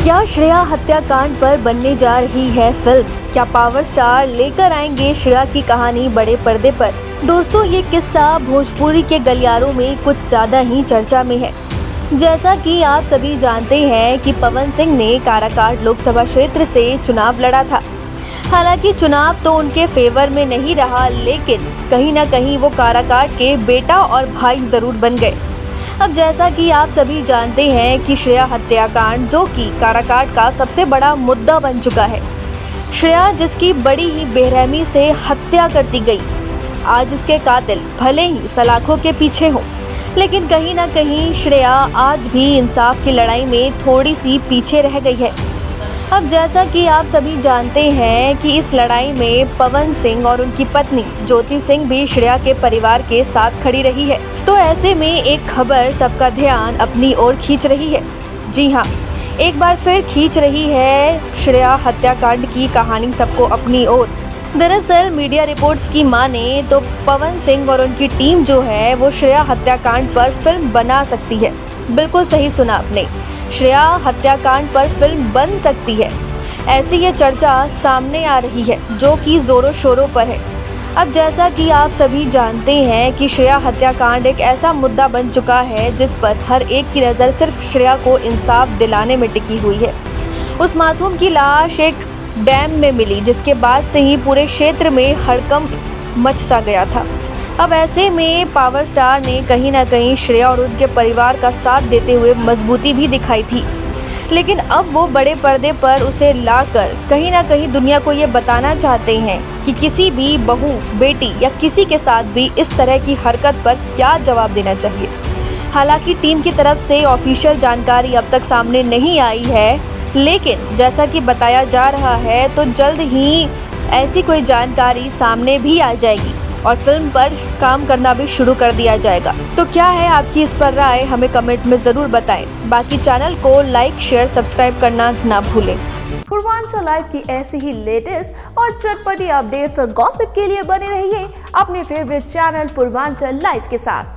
क्या श्रेया हत्याकांड पर बनने जा रही है फिल्म? क्या पावर स्टार लेकर आएंगे श्रेया की कहानी बड़े पर्दे पर? दोस्तों, ये किस्सा भोजपुरी के गलियारों में कुछ ज्यादा ही चर्चा में है। जैसा कि आप सभी जानते हैं कि पवन सिंह ने काराकाट लोकसभा क्षेत्र से चुनाव लड़ा था। हालांकि चुनाव तो उनके फेवर में नहीं रहा, लेकिन कहीं न कहीं वो काराकाट के बेटा और भाई जरूर बन गए। अब जैसा कि आप सभी जानते हैं कि श्रेया हत्याकांड, जो कि काराकाट का सबसे बड़ा मुद्दा बन चुका है। श्रेया, जिसकी बड़ी ही बेरहमी से हत्या कर दी गई, आज उसके कातिल भले ही सलाखों के पीछे हों, लेकिन कहीं ना कहीं श्रेया आज भी इंसाफ की लड़ाई में थोड़ी सी पीछे रह गई है। अब जैसा कि आप सभी जानते हैं कि इस लड़ाई में पवन सिंह और उनकी पत्नी ज्योति सिंह भी श्रेया के परिवार के साथ खड़ी रही है। तो ऐसे में एक खबर सबका ध्यान अपनी ओर खींच रही है। जी हाँ, एक बार फिर खींच रही है श्रेया हत्याकांड की कहानी सबको अपनी ओर। दरअसल मीडिया रिपोर्ट्स की माने तो पवन सिंह और उनकी टीम जो है वो श्रेया हत्याकांड पर फिल्म बना सकती है। बिल्कुल सही सुना आपने, श्रेया हत्याकांड पर फिल्म बन सकती है। ऐसी ये चर्चा सामने आ रही है जो कि जोरों शोरों पर है। अब जैसा कि आप सभी जानते हैं कि श्रेया हत्याकांड एक ऐसा मुद्दा बन चुका है जिस पर हर एक की नज़र सिर्फ श्रेया को इंसाफ दिलाने में टिकी हुई है। उस मासूम की लाश एक डैम में मिली, जिसके बाद से ही पूरे क्षेत्र में हड़कंप मच सा गया था। अब ऐसे में पावर स्टार ने कहीं ना कहीं श्रेया और उनके परिवार का साथ देते हुए मजबूती भी दिखाई थी, लेकिन अब वो बड़े पर्दे पर उसे लाकर कहीं ना कहीं दुनिया को ये बताना चाहते हैं कि किसी भी बहू, बेटी या किसी के साथ भी इस तरह की हरकत पर क्या जवाब देना चाहिए। हालांकि टीम की तरफ से ऑफिशियल जानकारी अब तक सामने नहीं आई है, लेकिन जैसा कि बताया जा रहा है तो जल्द ही ऐसी कोई जानकारी सामने भी आ जाएगी और फिल्म पर काम करना भी शुरू कर दिया जाएगा। तो क्या है आपकी इस पर राय, हमें कमेंट में जरूर बताएं। बाकी चैनल को लाइक, शेयर, सब्सक्राइब करना ना भूलें। पूर्वांचल लाइव की ऐसी ही लेटेस्ट और चटपटी अपडेट्स और गॉसिप के लिए बने रहिए अपने फेवरेट चैनल पूर्वांचल लाइव के साथ।